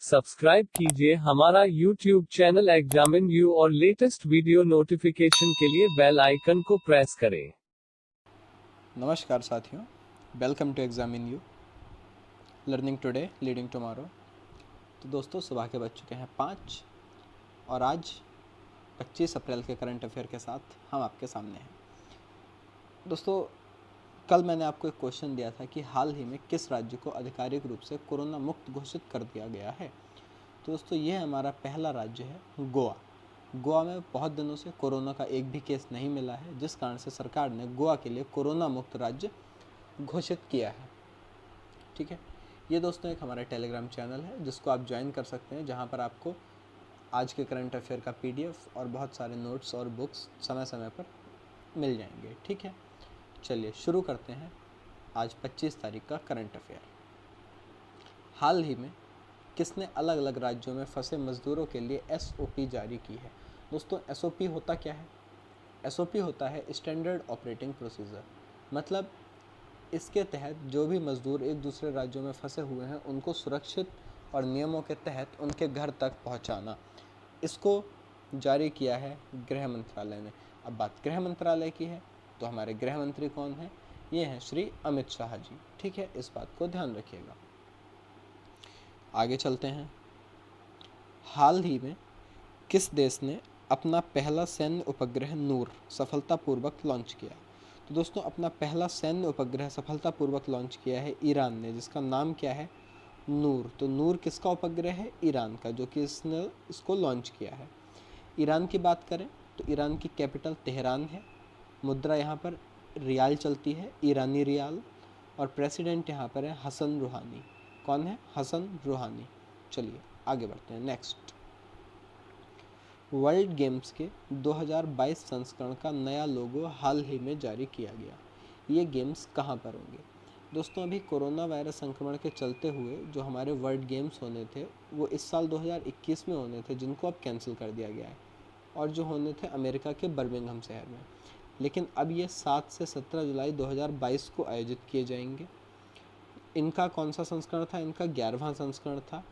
Subscribe कीजिए हमारा YouTube channel examine you और लेटेस्ट वीडियो नोटिफिकेशन के लिए बेल आइकन को प्रेस करें। नमस्कार साथियों, welcome to examine you, learning today leading tomorrow. तो दोस्तों, सुबह के बज चुके हैं 5 और आज 25 अप्रैल के करंट अफेयर के साथ हम आपके सामने हैं। दोस्तों, कल मैंने आपको एक क्वेश्चन दिया था कि हाल ही में किस राज्य को आधिकारिक रूप से कोरोना मुक्त घोषित कर दिया गया है। तो दोस्तों, ये हमारा पहला राज्य है गोवा। गोवा में बहुत दिनों से कोरोना का एक भी केस नहीं मिला है, जिस कारण से सरकार ने गोवा के लिए कोरोना मुक्त राज्य घोषित किया है। ठीक है, ये दोस्तों एक हमारा टेलीग्राम चैनल है जिसको आप ज्वाइन कर सकते हैं, जहाँ पर आपको आज के करंट अफेयर का PDF और बहुत सारे नोट्स और बुक्स समय समय पर मिल जाएंगे। ठीक है, चलिए शुरू करते हैं आज 25 तारीख का करंट अफेयर। हाल ही में किसने अलग अलग राज्यों में फंसे मजदूरों के लिए SOP जारी की है। दोस्तों, SOP होता क्या है? SOP होता है स्टैंडर्ड ऑपरेटिंग प्रोसीजर। मतलब इसके तहत जो भी मजदूर एक दूसरे राज्यों में फंसे हुए हैं उनको सुरक्षित और नियमों के तहत उनके घर तक पहुंचाना, इसको जारी किया है गृह मंत्रालय ने। अब बात गृह मंत्रालय की है तो हमारे गृह मंत्री कौन है? ये हैं श्री अमित शाह जी। ठीक है, इस बात को ध्यान रखिएगा। आगे चलते हैं। हाल ही में किस देश ने अपना पहला सैन्य उपग्रह नूर सफलतापूर्वक लॉन्च किया? तो दोस्तों, अपना पहला सैन्य उपग्रह सफलतापूर्वक लॉन्च किया है ईरान ने, जिसका नाम क्या है? नूर। तो नूर किसका उपग्रह है? ईरान का, जो कि इसने इसको लॉन्च किया है। ईरान की बात करें तो ईरान की कैपिटल तेहरान है। मुद्रा यहाँ पर रियाल चलती है, ईरानी रियाल। और प्रेसिडेंट यहाँ पर है हसन रूहानी। कौन है? हसन रूहानी। चलिए आगे बढ़ते हैं। नेक्स्ट, वर्ल्ड गेम्स के 2022 संस्करण का नया लोगो हाल ही में जारी किया गया। ये गेम्स कहाँ पर होंगे? दोस्तों, अभी कोरोना वायरस संक्रमण के चलते हुए जो हमारे वर्ल्ड गेम्स होने थे वो इस साल 2021 में होने थे, जिनको अब कैंसिल कर दिया गया है, और जो होने थे अमेरिका के बर्मिंघम शहर में। लेकिन अब ये 7 से 17 जुलाई 2022 को आयोजित किए जाएंगे। इनका कौन सा संस्करण था? इनका 11वां संस्करण था।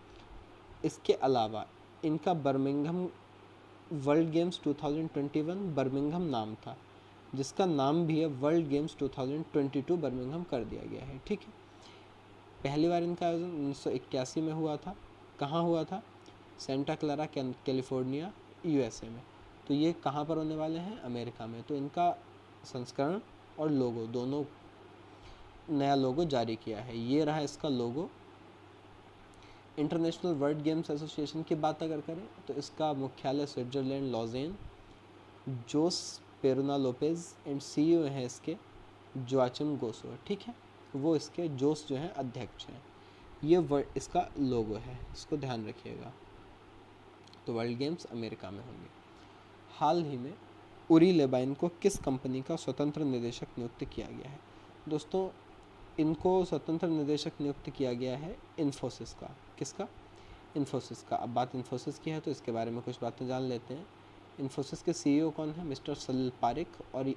इसके अलावा इनका बर्मिंघम वर्ल्ड गेम्स 2021 बर्मिंघम नाम था, जिसका नाम भी है वर्ल्ड गेम्स 2022 बर्मिंघम कर दिया गया है। ठीक है, पहली बार इनका आयोजन 1981 में हुआ था। कहाँ हुआ था? सेंटा क्लारा कैलिफोर्निया, USA में। तो ये कहाँ पर होने वाले हैं? अमेरिका में। तो इनका संस्करण और लोगो दोनों, नया लोगो जारी किया है। ये रहा इसका logo. International world games association की बात अगर करें तो इसका मुख्यालय Switzerland Lausanne. Jose Perurena Lopez and CEO हैं इसके जोआचिम गोसो। ठीक है, वो इसके जोस जो हैं अध्यक्ष हैं। ये इसका लोगो है, इसको ध्यान रखिएगा। तो वर्ल्ड गेम्स अमेरिका में होंगे। हाल ही में उरी लेबाइन को किस कंपनी का स्वतंत्र निदेशक नियुक्त किया गया है? दोस्तों, इनको स्वतंत्र निदेशक नियुक्त किया गया है इन्फोसिस का। किसका? इन्फोसिस का। अब बात इन्फोसिस की है तो इसके बारे में कुछ बातें जान लेते हैं। इन्फोसिस के CEO कौन है? मिस्टर सलिल पारिक। और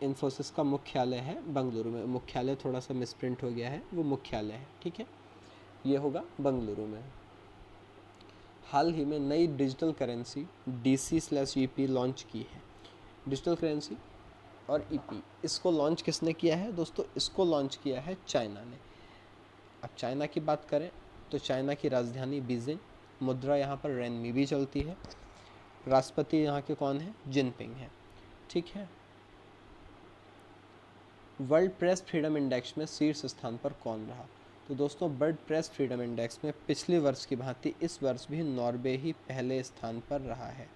इन्फोसिस का मुख्यालय है बेंगलुरु में। मुख्यालय थोड़ा सा मिसप्रिंट हो गया है, वो मुख्यालय है। ठीक है, ये होगा बेंगलुरु में। हाल ही में नई डिजिटल करेंसी DC/EP लॉन्च की है। डिजिटल करेंसी और EP, इसको लॉन्च किसने किया है? दोस्तों, इसको लॉन्च किया है चाइना ने। अब चाइना की बात करें तो चाइना की राजधानी बीजिंग। मुद्रा यहाँ पर रेनमी चलती है। राष्ट्रपति यहाँ के कौन है? जिनपिंग है। ठीक है, वर्ल्ड प्रेस फ्रीडम इंडेक्स में शीर्ष स्थान पर कौन रहा? तो दोस्तों, वर्ल्ड प्रेस फ्रीडम इंडेक्स में पिछले वर्ष की भांति इस वर्ष भी नॉर्वे ही पहले स्थान पर रहा है।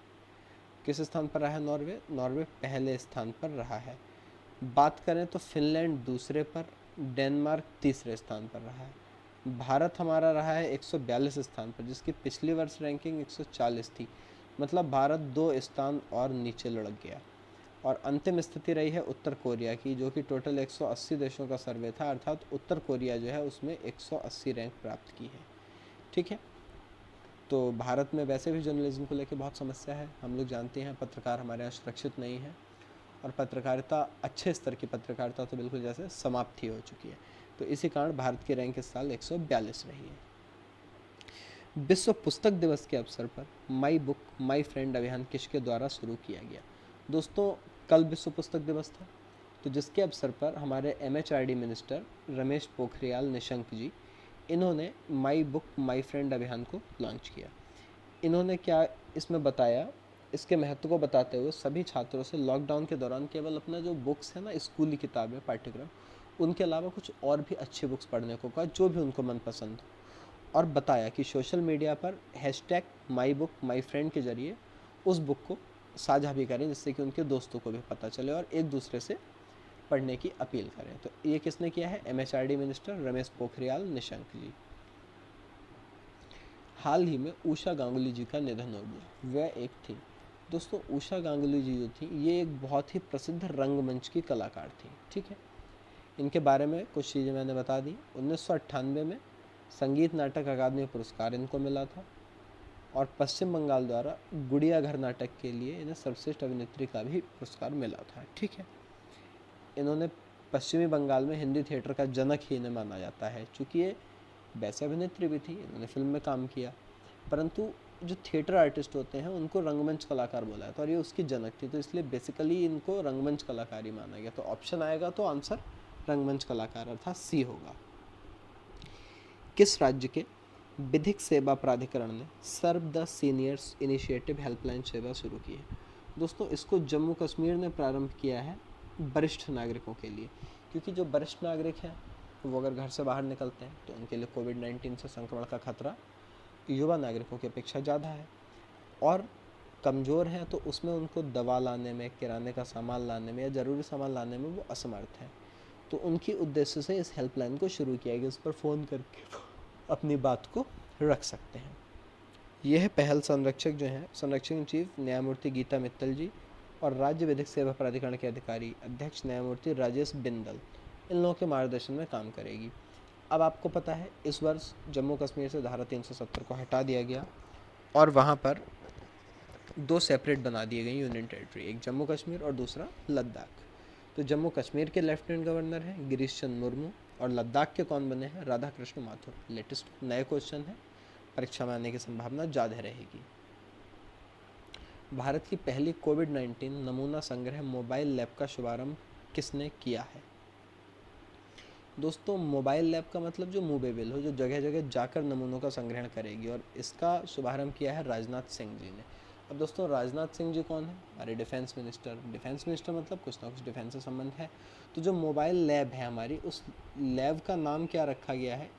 किस स्थान पर रहा है नॉर्वे? नॉर्वे पहले स्थान पर रहा है। बात करें तो फिनलैंड दूसरे पर, डेनमार्क तीसरे स्थान पर रहा है। भारत हमारा रहा है 142 स्थान पर, जिसकी पिछली वर्ष रैंकिंग 140 थी। मतलब भारत 2 स्थान और नीचे लुढ़क गया। और अंतिम स्थिति रही है उत्तर कोरिया की, जो कि टोटल 180 देशों का सर्वे था, अर्थात उत्तर कोरिया जो है उसमें 180 रैंक प्राप्त की है। ठीक है, तो भारत में वैसे भी जर्नलिज्म को लेकर बहुत समस्या है। हम लोग जानते हैं पत्रकार हमारे यहाँ सुरक्षित नहीं है, और पत्रकारिता, अच्छे स्तर की पत्रकारिता तो बिल्कुल जैसे समाप्त ही हो चुकी है। तो इसी कारण भारत की रैंक इस साल 142 रही है। विश्व पुस्तक दिवस के अवसर पर माई बुक माई फ्रेंड अभियान किसके द्वारा शुरू किया गया? दोस्तों, कल विश्व पुस्तक दिवस था, तो जिसके अवसर पर हमारे MHRD मिनिस्टर रमेश पोखरियाल निशंक जी, इन्होंने माई बुक माई फ्रेंड अभियान को लॉन्च किया। इन्होंने क्या इसमें बताया, इसके महत्व को बताते हुए सभी छात्रों से लॉकडाउन के दौरान केवल अपना जो बुक्स है ना, स्कूली किताबें, पाठ्यक्रम, उनके अलावा कुछ और भी अच्छी बुक्स पढ़ने को कहा जो भी उनको मनपसंद हो, और बताया कि सोशल मीडिया पर hashtag my book my friend के जरिए उस बुक को साझा भी करें, जिससे कि उनके दोस्तों को भी पता चले और एक दूसरे से पढ़ने की अपील करें। तो ये किसने किया है? MHRD मिनिस्टर रमेश पोखरियाल निशंक जी। हाल ही में उषा गांगुली जी का निधन हो गया। वह एक थी, दोस्तों, उषा गांगुली जी जो थी, ये एक बहुत ही प्रसिद्ध रंगमंच की कलाकार थी। ठीक है, इनके बारे में कुछ चीज़ें मैंने बता दी। 1998 में संगीत नाटक अकादमी पुरस्कार इनको मिला था, और पश्चिम बंगाल द्वारा गुड़िया घर नाटक के लिए इन्हें सर्वश्रेष्ठ अभिनेत्री का भी पुरस्कार मिला था। ठीक है, इन्होंने पश्चिमी बंगाल में हिंदी थिएटर का जनक ही इन्हें माना जाता है। चूँकि ये वैसे अभिनेत्री भी थी, इन्होंने फिल्म में काम किया, परंतु जो थिएटर आर्टिस्ट होते हैं उनको रंगमंच कलाकार बोला जाता है, और ये उसकी जनक थी, तो इसलिए बेसिकली इनको रंगमंच कलाकार ही माना गया। तो ऑप्शन आएगा तो आंसर रंगमंच कलाकार अर्थात सी होगा। किस राज्य के विधिक सेवा प्राधिकरण ने serve the seniors initiative helpline सेवा शुरू की है? दोस्तों, इसको जम्मू कश्मीर ने प्रारंभ किया है वरिष्ठ नागरिकों के लिए, क्योंकि जो वरिष्ठ नागरिक हैं वो अगर घर से बाहर निकलते हैं तो उनके लिए कोविड-19 से संक्रमण का खतरा युवा नागरिकों की अपेक्षा ज़्यादा है, और कमज़ोर हैं तो उसमें उनको दवा लाने में, किराने का सामान लाने में या ज़रूरी सामान लाने में वो असमर्थ हैं। तो उनकी उद्देश्य से इस हेल्पलाइन को शुरू किया गया, उस पर फ़ोन करके अपनी बात को रख सकते हैं। यह पहल संरक्षक जो हैं, संरक्षक इन चीफ न्यायमूर्ति गीता मित्तल जी और राज्य विधिक सेवा प्राधिकरण के अधिकारी अध्यक्ष न्यायमूर्ति राजेश बिंदल, इन लोगों के मार्गदर्शन में काम करेगी। अब आपको पता है इस वर्ष जम्मू कश्मीर से धारा 370 को हटा दिया गया, और वहाँ पर दो सेपरेट बना दिए गई यूनियन टेरिटरी, एक जम्मू कश्मीर और दूसरा लद्दाख। तो जम्मू कश्मीर के लेफ्टिनेंट गवर्नर हैं गिरीश चंद्र मुर्मू, और लद्दाख के कौन बने हैं? राधा कृष्ण माथुर। लेटेस्ट नए क्वेश्चन है, परीक्षा में आने की संभावना ज़्यादा रहेगी। भारत की पहली कोविड-19 नमूना संग्रह मोबाइल लैब का शुभारंभ किसने किया है? दोस्तों, मोबाइल लैब का मतलब जो मूवेबल हो, जो जगह जगह जाकर नमूनों का संग्रहण करेगी, और इसका शुभारंभ किया है राजनाथ सिंह जी ने। अब दोस्तों, राजनाथ सिंह जी कौन है? हमारे डिफेंस मिनिस्टर। डिफेंस मिनिस्टर मतलब कुछ ना कुछ डिफेंस से संबंध है। तो जो मोबाइल लैब है हमारी, उस लैब का नाम क्या रखा गया है?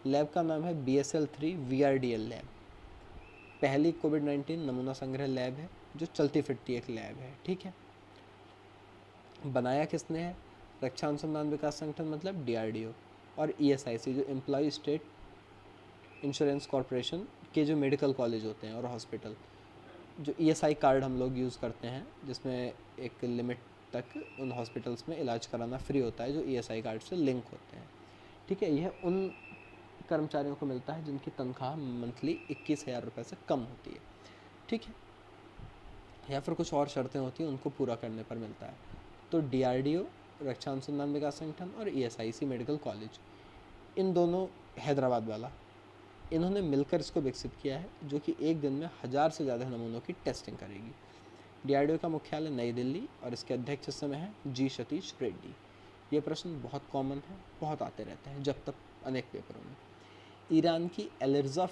लैब का नाम है BSL-3 VRDL लैब। पहली कोविड-19 नमूना संग्रह लैब है, जो चलती फिरती एक लैब है। ठीक है, बनाया किसने है? रक्षा अनुसंधान विकास संगठन मतलब DRDO, और ESIC जो एम्प्लॉय स्टेट इंश्योरेंस कॉरपोरेशन के जो मेडिकल कॉलेज होते हैं और हॉस्पिटल, जो ESI कार्ड हम लोग यूज़ करते हैं, जिसमें एक लिमिट तक उन हॉस्पिटल्स में इलाज कराना फ्री होता है, जो ESI कार्ड से लिंक होते हैं। ठीक है, यह उन कर्मचारियों को मिलता है जिनकी तनख्वाह मंथली 21,000 रुपये से कम होती है। ठीक है, या फिर कुछ और शर्तें होती हैं, उनको पूरा करने पर मिलता है। तो DRDO, रक्षा अनुसंधान विकास संगठन, और ESIC मेडिकल कॉलेज, इन दोनों, हैदराबाद वाला, इन्होंने मिलकर इसको विकसित किया है, जो कि एक दिन में 1000 से ज़्यादा नमूनों की टेस्टिंग करेगी। DRDO का मुख्यालय नई दिल्ली, और इसके अध्यक्ष इस समय हैं G सतीश रेड्डी। ये प्रश्न बहुत कॉमन है, बहुत आते रहते हैं जब तक अनेक पेपरों में। ईरान की एलिर्जा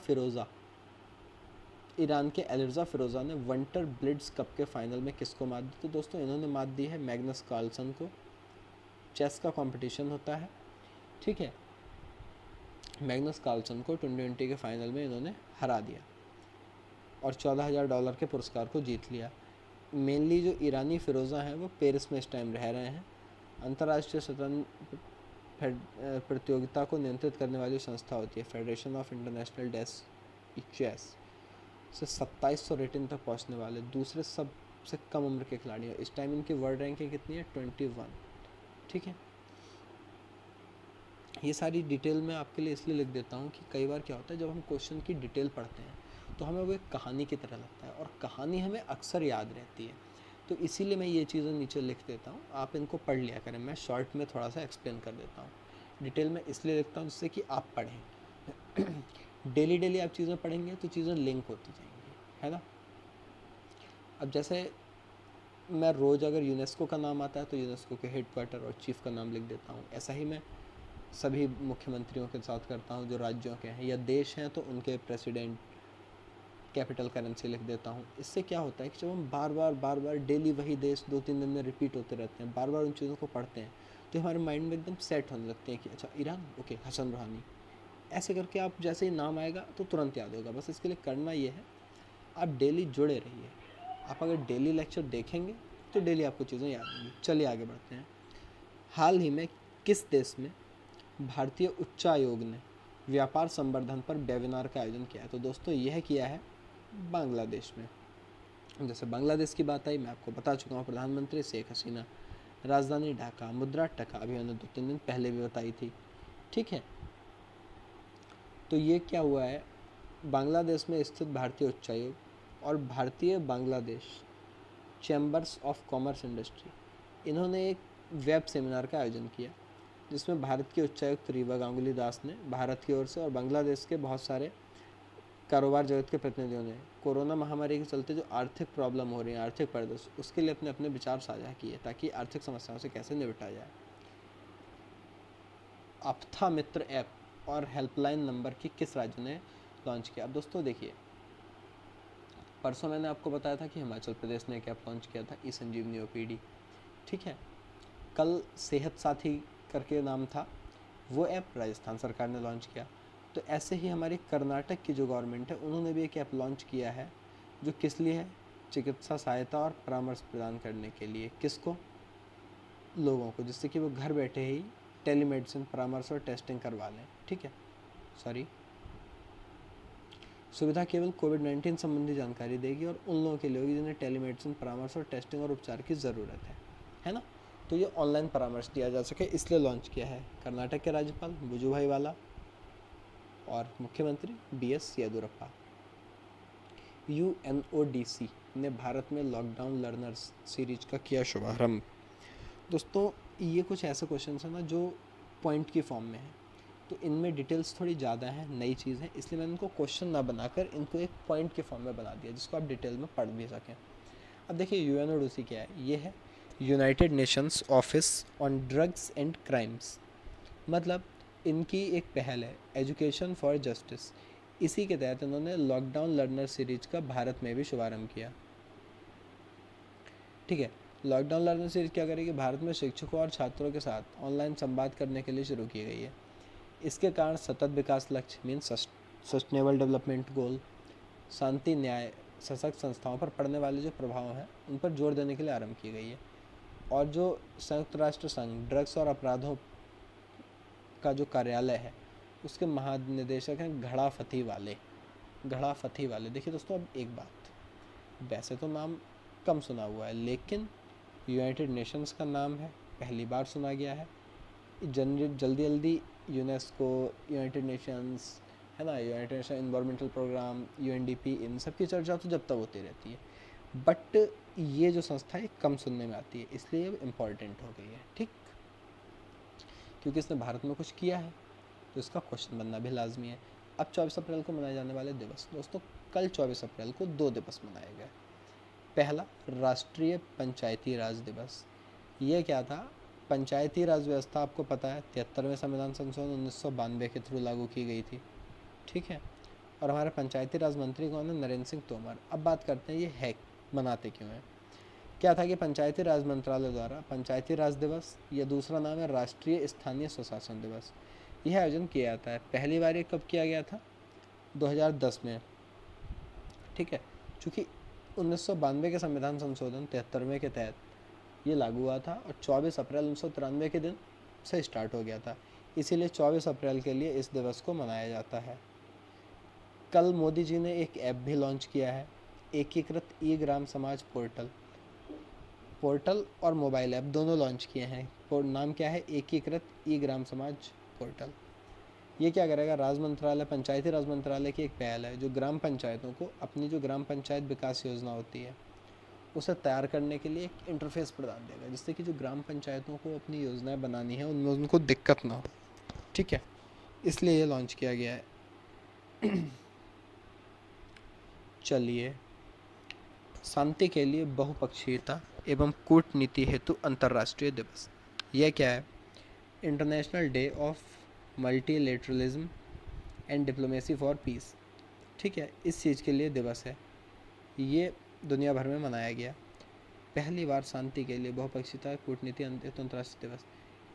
फिरोज़ा ने विंटर ब्लिट्ज कप के फाइनल में किसको मात दी? तो दोस्तों, इन्होंने मात दी है मैग्नस कार्लसन को। चेस का कंपटीशन होता है, ठीक है, मैग्नस कार्लसन को 2020 के फाइनल में इन्होंने हरा दिया और $14,000 के पुरस्कार को जीत लिया। मेनली जो ईरानी फिरोज़ा हैं वो पेरिस में इस टाइम रह रहे हैं। अंतर्राष्ट्रीय शतरंज प्रतियोगिता को नियंत्रित करने वाली संस्था होती है फेडरेशन ऑफ इंटरनेशनल चेस से 2700 रेटिंग तक पहुंचने वाले दूसरे सबसे कम उम्र के खिलाड़ी हैं। इस टाइम इनकी वर्ल्ड रैंकिंग कितनी है? 21। ठीक है, ये सारी डिटेल मैं आपके लिए इसलिए लिख देता हूँ कि कई बार क्या होता है, जब हम क्वेश्चन की डिटेल पढ़ते हैं तो हमें वो एक कहानी की तरह लगता है, और कहानी हमें अक्सर याद रहती है। तो इसीलिए मैं ये चीज़ें नीचे लिख देता हूँ, आप इनको पढ़ लिया करें। मैं शॉर्ट में थोड़ा सा एक्सप्लेन कर देता हूँ, डिटेल में इसलिए लिखता हूँ जिससे कि आप पढ़ें। डेली डेली आप चीज़ें पढ़ेंगे तो चीज़ें लिंक होती जाएंगी, है ना। अब जैसे मैं रोज़ अगर यूनेस्को का नाम आता है तो यूनेस्को के हेडक्वार्टर और चीफ का नाम लिख देता हूँ। ऐसा ही मैं सभी मुख्यमंत्रियों के साथ करता हूँ जो राज्यों के हैं, या देश हैं तो उनके प्रेसिडेंट, कैपिटल करेंसी लिख देता हूँ। इससे क्या होता है कि जब हम बार बार डेली वही देश 2-3 दिन में रिपीट होते रहते हैं, बार बार उन चीज़ों को पढ़ते हैं, तो हमारे माइंड में एकदम सेट होने लगते हैं कि अच्छा ईरान, ओके, हसन रूहानी, ऐसे करके आप जैसे ही नाम आएगा तो तुरंत याद होगा। बस इसके लिए करना ये है, आप डेली जुड़े रहिए। आप अगर डेली लेक्चर देखेंगे तो डेली आपको चीज़ें याद होंगी। चलिए आगे बढ़ते हैं। हाल ही में किस देश में भारतीय उच्चायोग ने व्यापार संवर्धन पर वेबिनार का आयोजन किया है? तो दोस्तों यह किया है बांग्लादेश में। जैसे बांग्लादेश की बात आई, मैं आपको बता चुका हूँ, प्रधानमंत्री शेख हसीना, राजधानी ढाका, मुद्रा टका, अभी मैंने 2-3 दिन पहले भी बताई थी, ठीक है। तो ये क्या हुआ है, बांग्लादेश में स्थित भारतीय उच्चायोग और भारतीय Bangladesh chambers of commerce industry, इन्होंने एक वेब सेमिनार का आयोजन किया, जिसमें भारत के उच्चायुक्त रीवा गांगुली दास ने भारत की ओर से और बांग्लादेश के बहुत सारे कारोबार जगत के प्रतिनिधियों ने कोरोना महामारी के चलते जो आर्थिक प्रॉब्लम हो रही है, आर्थिक परिदृश्य, उसके लिए अपने अपने विचार साझा किए ताकि आर्थिक समस्याओं से कैसे निपटा जाए। अप्था मित्र ऐप और हेल्पलाइन नंबर की किस राज्य ने लॉन्च किया? अब दोस्तों देखिए, परसों मैंने आपको बताया था कि हिमाचल प्रदेश ने एक ऐप लॉन्च किया था, ई संजीवनी ओपीडी, ठीक है। कल सेहत साथी करके नाम था, वो ऐप राजस्थान सरकार ने लॉन्च किया। तो ऐसे ही हमारी कर्नाटक की जो गवर्नमेंट है, उन्होंने भी एक ऐप लॉन्च किया है, जो किस लिए है, चिकित्सा सहायता और परामर्श प्रदान करने के लिए। किसको? लोगों को, जिससे कि वो घर बैठे ही टेलीमेडिसिन परामर्श और टेस्टिंग करवा लें, ठीक है। सॉरी, सुविधा केवल कोविड-19 संबंधी जानकारी देगी और उन लोगों के लिए होगी जिन्हें टेलीमेडिसिन परामर्श और टेस्टिंग और उपचार की ज़रूरत है ना। तो ये ऑनलाइन परामर्श दिया जा सके, इसलिए लॉन्च किया है कर्नाटक के राज्यपाल वजुभाई वाला और मुख्यमंत्री BS येदियुरप्पा। UNODC ने भारत में लॉकडाउन लर्नर्स सीरीज का किया शुभारंभ। दोस्तों ये कुछ ऐसे क्वेश्चन हैं ना जो पॉइंट की फॉर्म में है, तो इनमें डिटेल्स थोड़ी ज़्यादा हैं, नई चीज़ है, इसलिए मैंने इनको क्वेश्चन ना बनाकर इनको एक पॉइंट के फॉर्म में बना दिया, जिसको आप डिटेल में पढ़ भी सकें। अब देखिए UNODC क्या है, ये है United Nations office on drugs and crimes, मतलब इनकी एक पहल है एजुकेशन फॉर जस्टिस। इसी के तहत इन्होंने लॉकडाउन लर्नर सीरीज का भारत में भी शुभारंभ किया, ठीक है। लॉकडाउन लर्नर सीरीज क्या करेगी, भारत में शिक्षकों और छात्रों के साथ ऑनलाइन संवाद करने के लिए शुरू की गई है। इसके कारण सतत विकास लक्ष्य मीन्स सस्टेनेबल डेवलपमेंट गोल, शांति, न्याय, सशक्त संस्थाओं पर पड़ने वाले जो प्रभाव हैं उन पर जोर देने के लिए आरंभ की गई है। और जो संयुक्त राष्ट्र संघ ड्रग्स और अपराधों का जो कार्यालय है, उसके महानिदेशक हैं घड़ा फती वाले। देखिए दोस्तों, अब एक बात, वैसे तो नाम कम सुना हुआ है, लेकिन यूनाइटेड नेशंस का नाम है, पहली बार सुना गया है। जल्दी यूनेस्को, यूनाइटेड नेशंस, है ना, United Nation environmental programme, UNDP, इन सब की चर्चा तो जब तक होती रहती है, बट ये जो संस्था है कम सुनने में आती है, इसलिए अब इम्पॉर्टेंट हो गई है, ठीक, क्योंकि इसने भारत में कुछ किया है, तो इसका क्वेश्चन बनना भी लाजमी है। अब 24 अप्रैल को मनाए जाने वाले दिवस, दोस्तों कल 24 अप्रैल को 2 दिवस मनाए गए। पहला, राष्ट्रीय पंचायती राज दिवस। ये क्या था, पंचायती राज व्यवस्था आपको पता है 73वें संविधान संशोधन 1992 के थ्रू लागू की गई थी, ठीक है। और हमारे पंचायती राज मंत्री कौन है, नरेंद्र सिंह तोमर। अब बात करते हैं ये है मनाते क्यों हैं। क्या था कि पंचायती राज मंत्रालय द्वारा पंचायती राज दिवस, या दूसरा नाम है राष्ट्रीय स्थानीय स्वशासन दिवस, यह आयोजन किया जाता है। पहली बार ये कब किया गया था, 2010 में, ठीक है। चूँकि 1992 के संविधान संशोधन 73वें के तहत ये लागू हुआ था और 24 अप्रैल 1993 के दिन से स्टार्ट हो गया था, इसीलिए 24 अप्रैल के लिए इस दिवस को मनाया जाता है। कल मोदी जी ने एक ऐप भी लॉन्च किया है, एकीकृत ई ग्राम समाज पोर्टल और मोबाइल ऐप दोनों लॉन्च किए हैं। और नाम क्या है, एकीकृत ई ग्राम समाज पोर्टल। ये क्या करेगा, राज मंत्रालय, पंचायती राज मंत्रालय की एक पहल है जो ग्राम पंचायतों को अपनी जो ग्राम पंचायत विकास योजना होती है उसे तैयार करने के लिए एक इंटरफेस प्रदान देगा, जिससे कि जो ग्राम पंचायतों को अपनी योजनाएं बनानी है उनमें उनको दिक्कत ना हो, ठीक है। इसलिए ये लॉन्च किया गया है। चलिए, शांति के लिए बहुपक्षीयता एवं कूटनीति हेतु अंतर्राष्ट्रीय दिवस, यह क्या है? International day of multilateralism and diplomacy for piece. ठीक है, इस चीज़ के लिए दिवस है, ये दुनिया भर में मनाया गया। पहली बार शांति के लिए बहुपक्षीयता कूटनीति हेतु अंतर्राष्ट्रीय दिवस,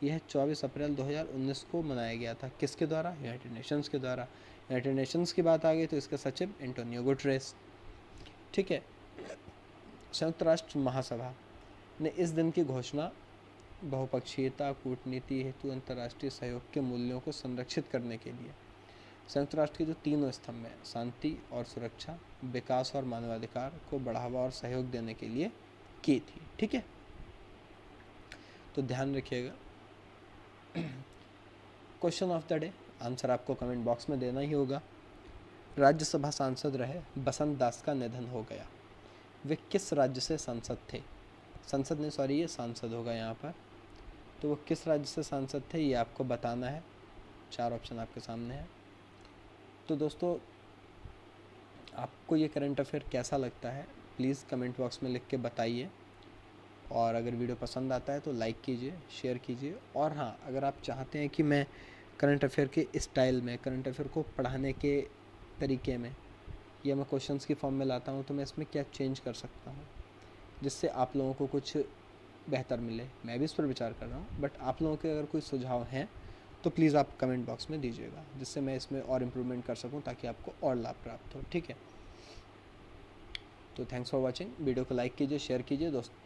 यह 24 अप्रैल 2019 को मनाया गया था। किसके द्वारा? यूनाइटेड नेशंस के द्वारा। यूनाइटेड नेशंस की बात आ गई तो इसके सचिव एंटोनियो गुटरेस। ठीक है, संयुक्त राष्ट्र महासभा ने इस दिन की घोषणा बहुपक्षीयता कूटनीति हेतु अंतर्राष्ट्रीय सहयोग के मूल्यों को संरक्षित करने के लिए संयुक्त राष्ट्र के जो तीनों स्तंभ हैं, शांति और सुरक्षा, विकास और मानवाधिकार को बढ़ावा और सहयोग देने के लिए की थी। ठीक है, तो ध्यान रखिएगा। Question of the day, answer आपको कमेंट बॉक्स में देना ही होगा। राज्यसभा सांसद रहे बसंत दास का निधन हो गया। वे किस राज्य से सांसद थे? संसद ने, सॉरी, ये सांसद होगा यहाँ पर। तो वो किस राज्य से सांसद थे ये आपको बताना है। 4 ऑप्शन आपके सामने हैं। तो दोस्तों, आपको ये करंट अफेयर कैसा लगता है प्लीज़ कमेंट बॉक्स में लिख के बताइए। और अगर वीडियो पसंद आता है तो लाइक कीजिए, शेयर कीजिए। और हाँ, अगर आप चाहते हैं कि मैं करंट अफेयर के स्टाइल में, करंट अफेयर को पढ़ाने के तरीके में, या मैं क्वेश्चंस की फॉर्म में लाता हूँ, तो मैं इसमें क्या चेंज कर सकता हूँ जिससे आप लोगों को कुछ बेहतर मिले, मैं भी इस पर विचार कर रहा हूँ। बट आप लोगों के अगर कोई सुझाव हैं तो प्लीज़ आप कमेंट बॉक्स में दीजिएगा, जिससे मैं इसमें और इम्प्रूवमेंट कर सकूँ, ताकि आपको और लाभ प्राप्त हो। ठीक है, तो थैंक्स फॉर वॉचिंग। वीडियो को लाइक कीजिए, शेयर कीजिए दोस्तों।